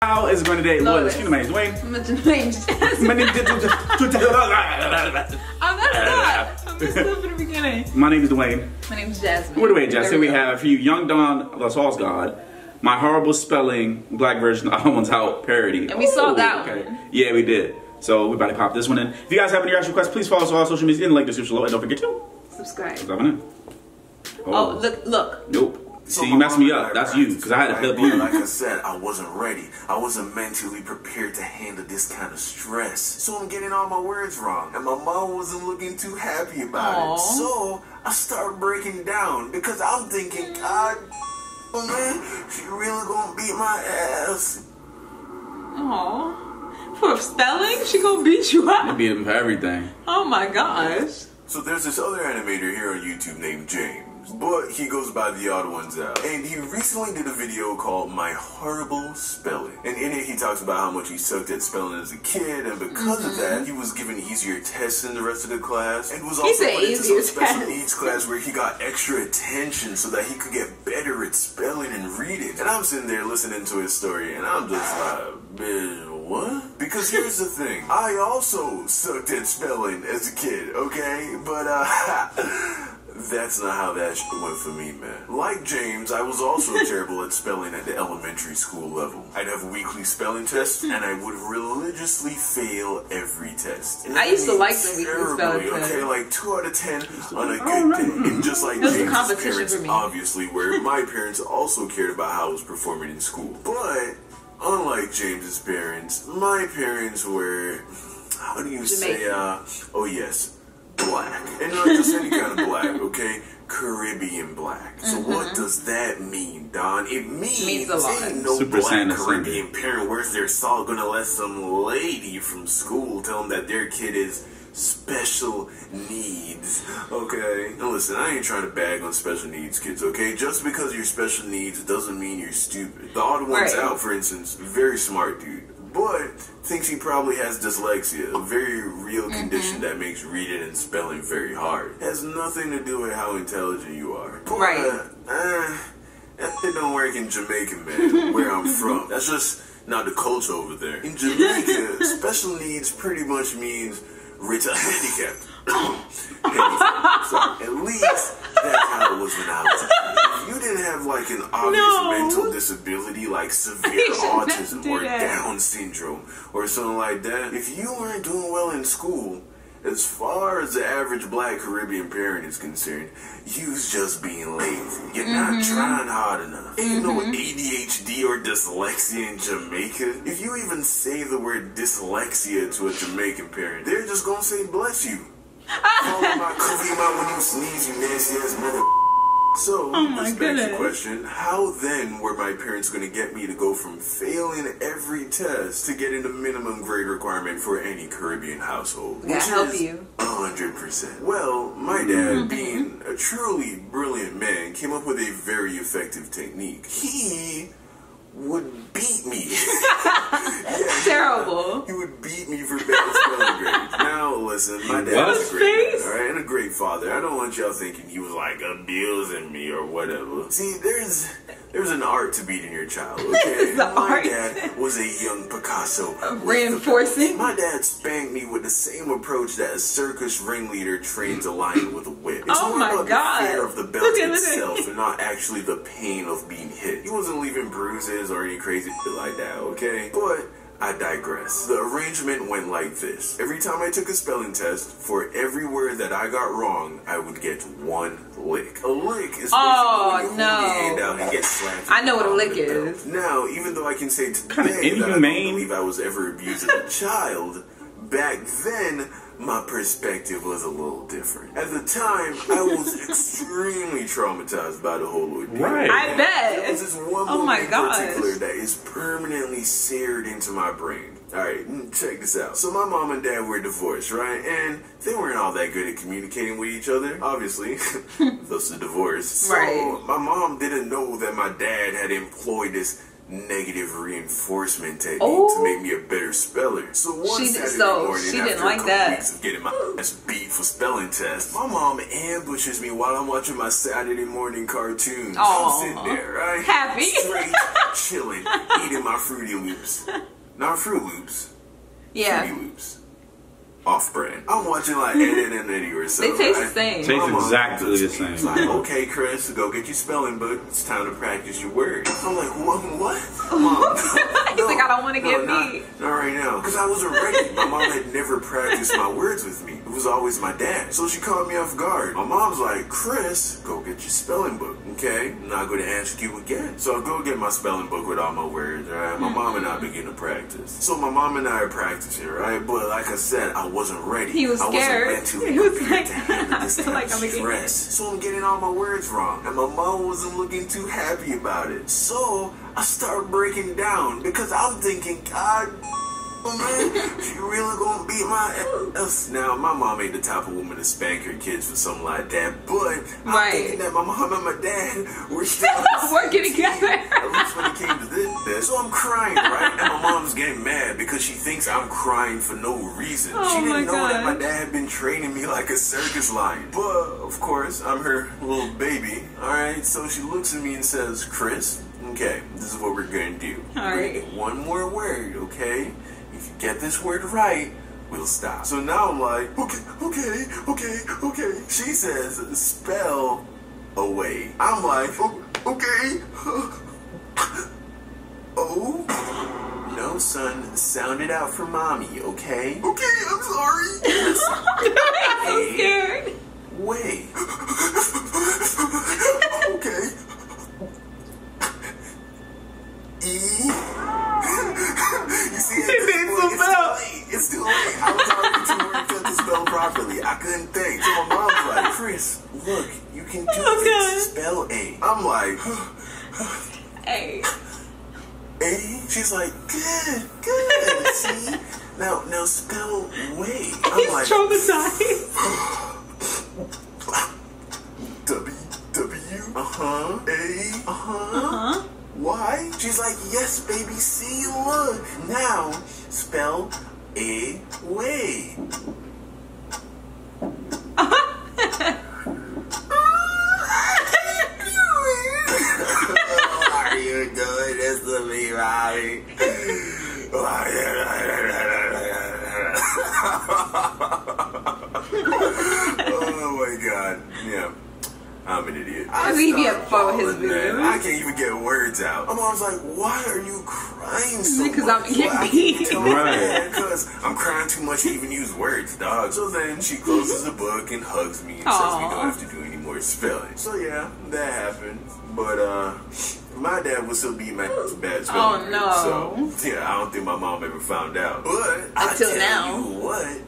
How is it going today? Lois. Excuse me, my name is Dwayne. My name's Jasmine. My name is I'm not. I'm just still for the beginning. My name is Dwayne. My name's Jasmine. What away, Jess? Here we have for you Young Don, the Sauce God, My Horrible Spelling, Black version of theodd1sout parody. And we saw that one. Yeah, we did. So we about to pop this one in. If you guys have any reaction requests, please follow us on all social media in the link description below, and don't forget to subscribe. Oh, look. Nope. See, you messed me up. That's you, because I had to help you. Like I said, I wasn't ready. I wasn't mentally prepared to handle this kind of stress. So I'm getting all my words wrong. And my mom wasn't looking too happy about it. So I started breaking down because I'm thinking, God, oh man, she really gonna beat my ass. Aww. For spelling? She gonna beat you up? They beat him for everything. Oh my gosh. So there's this other animator here on YouTube named James. But he goes by theodd1sout. And he recently did a video called My Horrible Spelling. And in it he talks about how much he sucked at spelling as a kid, and because of that, he was given easier tests than the rest of the class. And was also put into some special needs class where he got extra attention so that he could get better at spelling and reading. And I'm sitting there listening to his story, and I'm just like, man, what? Because here's the thing. I also sucked at spelling as a kid, okay? But, that's not how that shit went for me, man. Like James, I was also terrible at spelling at the elementary school level. I'd have weekly spelling tests, and I would religiously fail every test. I used to like the weekly spelling tests. Okay, like 2 out of 10 on a good day. And just like James' parents, obviously, where my parents also cared about how I was performing in school. But unlike James's parents, my parents were, how do you say, oh yes, black. And not just any kind of black, okay? Caribbean black. So what does that mean, Don? It means a lot. ain't no Super black Caribbean parent worth their salt gonna let some lady from school tell them that their kid is special needs, okay? And listen, I ain't trying to bag on special needs kids, okay? Just because you're special needs doesn't mean you're stupid. The theodd1sout, for instance, very smart dude, but thinks he probably has dyslexia, a very real condition that makes reading and spelling very hard. It has nothing to do with how intelligent you are. But, that shit don't work in Jamaica, man, where I'm from. That's just not the culture over there. In Jamaica, special needs pretty much means handicapped. So at least that's how it was when I was a kid. If you didn't have like an obvious mental disability like severe autism or Down syndrome or something like that, if you weren't doing well in school, as far as the average black Caribbean parent is concerned, you's just being lazy. You're not trying hard enough. Ain't no ADHD or dyslexia in Jamaica. If you even say the word dyslexia to a Jamaican parent, they're just gonna say bless you. Cover your mouth when you sneeze, you nasty ass mother. So, this begs the question, how then were my parents going to get me to go from failing every test to getting the minimum grade requirement for any Caribbean household? Which is 100%. Well, my dad, being a truly brilliant man, came up with a very effective technique. He would beat me. Terrible. He would beat me for bad spelling grades. Now, listen, my dad was a great man, alright, and a great father. I don't want y'all thinking he was like abusing me or whatever. See, there's an art to beating your child, okay? My dad was a young Picasso. Reinforcing? My dad spanked me with the same approach that a circus ringleader trains a lion with a whip. It's more about the fear of the belt itself and not actually the pain of being hit. He wasn't leaving bruises or any crazy shit like that, okay? But I digress. The arrangement went like this. Every time I took a spelling test, for every word that I got wrong, I would get 1 lick. A lick is basically when you hold your hand out and get slapped. I know what a lick is. Now, even though I can say today that I don't believe I was ever abused as a child, back then, my perspective was a little different. At the time, I was extremely traumatized by the whole ordeal. Right. I bet. There was this one moment in particular that is permanently seared into my brain. Alright, check this out. So my mom and dad were divorced, right? And they weren't all that good at communicating with each other, obviously. Thus the divorce. So my mom didn't know that my dad had employed this negative reinforcement technique to make me a better speller. So one Saturday morning, she after didn't a like couple that. weeks of getting my ass beat for spelling tests, my mom ambushes me while I'm watching my Saturday morning cartoons. I'm sitting there, right? Happy. Straight chilling, eating my Fruity Loops. Not Fruit Loops. Yeah. Fruity Loops. Off-brand. I'm watching like Ed, Edd n Eddy or something. They taste the same. Taste exactly the same. It's like, okay, Chris, go get your spelling book. It's time to practice your words. I'm like, what? Mom, He's like, I don't want to get beat. Not right now. Because I wasn't ready. My mom had never practiced my words with me. It was always my dad. So she caught me off guard. My mom's like, Chris, go get your spelling book, okay? I'm not going to ask you again. So I go get my spelling book with all my words, right? My mom and I begin to practice. So my mom and I are practicing, right? But like I said, I wasn't ready. He was scared. I wasn't He was prepared like, to handle this kind like, of I'm gonna get stress. So I'm getting all my words wrong. And my mom wasn't looking too happy about it. So I start breaking down because I'm thinking, God, man, she really gonna beat my ass. Now, my mom ain't the type of woman to spank her kids for something like that, but I'm thinking that my mom and my dad were still working together. At least when it came to this. So I'm crying, right? And my mom's getting mad because she thinks I'm crying for no reason. She didn't know that my dad had been training me like a circus lion. But, of course, I'm her little baby, alright? So she looks at me and says, Chris, okay, this is what we're gonna do. We're gonna get one more word, okay? If you get this word right, we'll stop. So now I'm like, okay. She says, spell away. I'm like, okay. Oh, no, son, sound it out for mommy, okay? Okay, I'm sorry. I'm scared. Way. Okay. E. You see, it's too late. I was already too worried to spell properly. I couldn't think. So my mom's like, Chris, look, you can do this. Spell A. I'm like, A. A? She's like, good. See? Now spell way. I'm He's like, traumatized. W. A. Y? She's like, yes, baby, see, look. Now, spell a way. Are you doing this to me, right? Oh my God, yeah. I'm an idiot. I can't even get words out. My mom's like, why are you crying so much? Because I'm getting beat. Because I'm crying too much to even use words, dog. So then she closes the book and hugs me and says we don't have to do any more spelling. So yeah, that happened. But my dad would still beat my bad spelling. Oh no. So yeah, I don't think my mom ever found out. But until now. You what?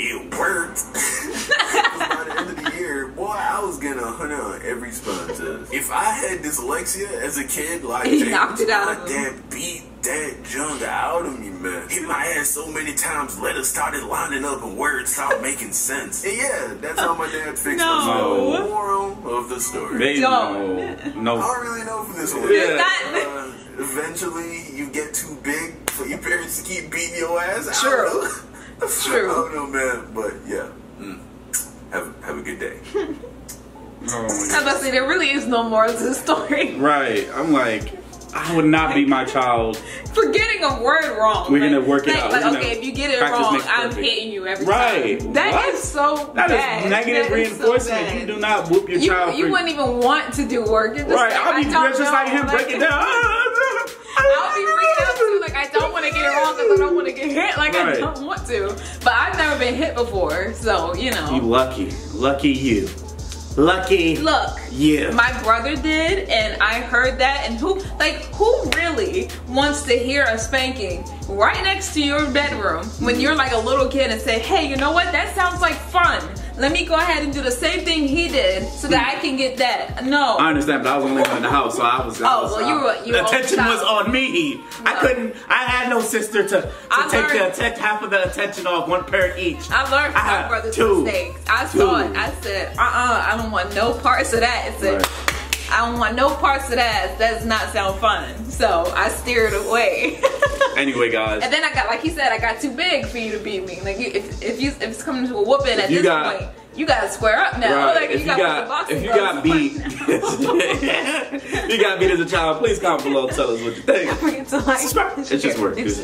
It worked. By the end of the year, boy, I was getting 100 on every spelling test. If I had dyslexia as a kid, like knocked it out. My dad beat that junk out of me, man. Hit my ass so many times, letters started lining up and words stopped making sense. And yeah, that's how my dad fixed my spelling. Moral of the story. No. I don't really know for this one. Yeah. Eventually, you get too big for your parents to keep beating your ass. True. True. I don't know, man, but yeah. Have a good day. I was about to say, there really is no moral to the story. Right. I'm like, I would not be my child. For getting a word wrong. We're going to work it out. Like, okay, if you get it wrong, I'm hitting you every time. That is so bad. That is negative reinforcement. You do not whoop your child. You wouldn't even want to do work. You're just right. like, I'll be just like him breaking down. I'll be freaking out too. Like, I don't want to get it wrong because I don't want to get hit. Like, I don't want to. But I've never been hit before, so, you know. You lucky. Lucky you. Lucky. Look, yeah. My brother did, and I heard that, and who really wants to hear a spanking right next to your bedroom when you're like a little kid and say, hey, you know what? That sounds like fun. Let me go ahead and do the same thing he did so that I can get that. No. I understand, but I was only one in the house, so I was. The attention was on me. No. I had no sister to take half of the attention off, one parent each. I learned from my brother's mistakes. I saw it. I said, I don't want no parts of that. It said, I don't want no parts of that. That does not sound fun. So I steered away. Anyway, guys. And then I got, like he said, I got too big for you to beat me. Like if it's coming to a whooping at this point, you gotta square up now. Right. Like, if you got beat, if you got beat as a child, please comment below and tell us what you think. Subscribe. It's just work.